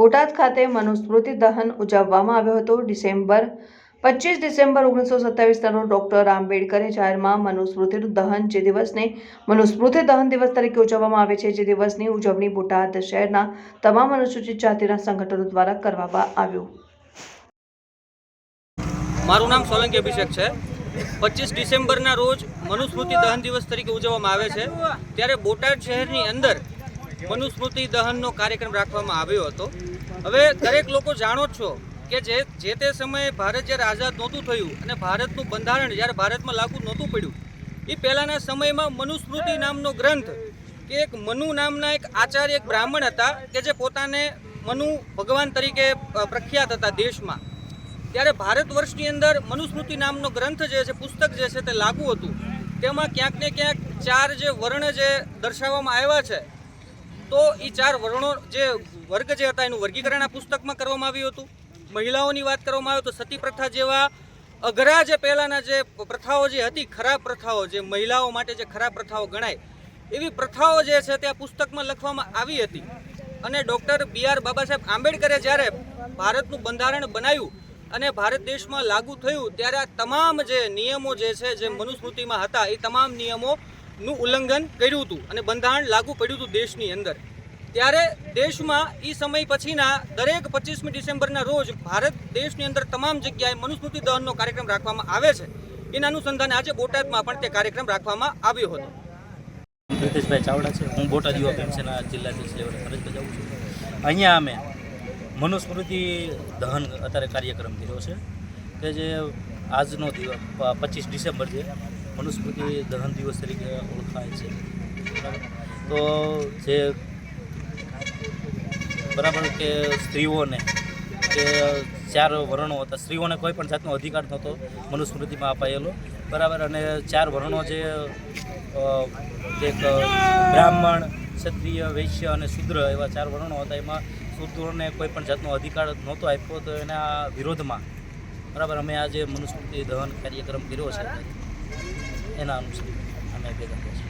બોટાદ ખાતે મનુસ્મૃતિ દહન ઉજવવામાં આવ્યો હતો। 25 ડિસેમ્બર 1927ના રોજ ડોક્ટર આંબેડકરે જાહેરમાં મનુસ્મૃતિનું દહન જે દિવસને મનુસ્મૃતિ દહન દિવસ તરીકે ઉજવવામાં આવે છે, જે દિવસની ઉજવણી બોટાદ શહેરના તમામ અનુસૂચિત જાતિના સંગઠનો દ્વારા કરવામાં આવ્યું। મારું નામ સોલંકી અભિષેક છે। 25 ડિસેમ્બરના રોજ મનુસ્મૃતિ દહન દિવસ તરીકે ઉજવવામાં આવે છે, ત્યારે બોટાદ શહેરની અંદર મનુસ્મૃતિ દહનનો કાર્યક્રમ રાખવામાં આવ્યો હતો। હવે દરેક લોકો જાણો જ છો કે જે તે સમયે ભારત જ્યારે આઝાદ નહોતું થયું અને ભારતનું બંધારણ જ્યારે ભારતમાં લાગુ નહોતું પડ્યું, એ પહેલાંના સમયમાં મનુસ્મૃતિ નામનો ગ્રંથ કે એક મનુ નામના એક આચાર્ય, એક બ્રાહ્મણ હતા કે જે પોતાને મનુ ભગવાન તરીકે પ્રખ્યાત હતા દેશમાં, ત્યારે ભારત વર્ષની અંદર મનુસ્મૃતિ નામનો ગ્રંથ જે છે, પુસ્તક જે છે તે લાગુ હતું। તેમાં ક્યાંક ને ક્યાંક 4 જે વર્ણ જે દર્શાવવામાં આવ્યા છે, તો એ 4 વર્ણો જે વર્ગ જે હતા એનું વર્ગીકરણ આ પુસ્તકમાં કરવામાં આવ્યું હતું। મહિલાઓની વાત કરવામાં આવે તો સતી પ્રથા જેવા અઘરા જે પહેલાંના જે પ્રથાઓ જે હતી, ખરાબ પ્રથાઓ, જે મહિલાઓ માટે જે ખરાબ પ્રથાઓ ગણાય એવી પ્રથાઓ જે છે તે આ પુસ્તકમાં લખવામાં આવી હતી। અને ડૉક્ટર B.R. બાબા સાહેબ આંબેડકરે જ્યારે ભારતનું બંધારણ બનાવ્યું અને ભારત દેશમાં લાગુ થયું, ત્યારે આ તમામ જે નિયમો જે છે જે મનુસ્મૃતિમાં હતા એ તમામ નિયમોનું ઉલ્લંઘન કર્યું હતું અને બંધારણ લાગુ પડ્યું હતું દેશની અંદર। ત્યારે દેશમાં એ સમય પછીના દરેક 25મી ડિસેમ્બરના રોજ ભારત દેશની અંદર તમામ જગ્યાએ મનુસ્મૃતિ દહનનો કાર્યક્રમ રાખવામાં આવે છે। એના અનુસંધાને આજે બોટાદમાં પણ તે કાર્યક્રમ રાખવામાં આવ્યો હતો। પ્રીતેશભાઈ ચાવડા છે, હું બોટાદ યુવા પેન્શનના જિલ્લા લેવલે ફરજ બજાવું છું। અહીંયા અમે મનુસ્મૃતિ દહન અત્યારે કાર્યક્રમ કર્યો છે કે જે આજનો દિવસ 25 ડિસેમ્બર છે, મનુસ્મૃતિ દહન દિવસ તરીકે ઓળખાય છે। તો જે બરાબર કે સ્ત્રીઓને કે 4 વર્ણો હતા, સ્ત્રીઓને કોઈ પણ જાતનો અધિકાર નહોતો મનુસ્મૃતિમાં અપાયેલો, બરાબર। અને 4 વર્ણો જે એક બ્રાહ્મણ, ક્ષત્રિય, વૈશ્ય અને શૂદ્ર એવા 4 વર્ણો હતા, એમાં શૂદ્રોને કોઈ પણ જાતનો અધિકાર નહોતો આપ્યો, તો એના વિરોધમાં બરાબર અમે આજે મનુસ્મૃતિ દહન કાર્યક્રમ કર્યો છે, એના અનુસાર અમે ભેગા થયા છીએ।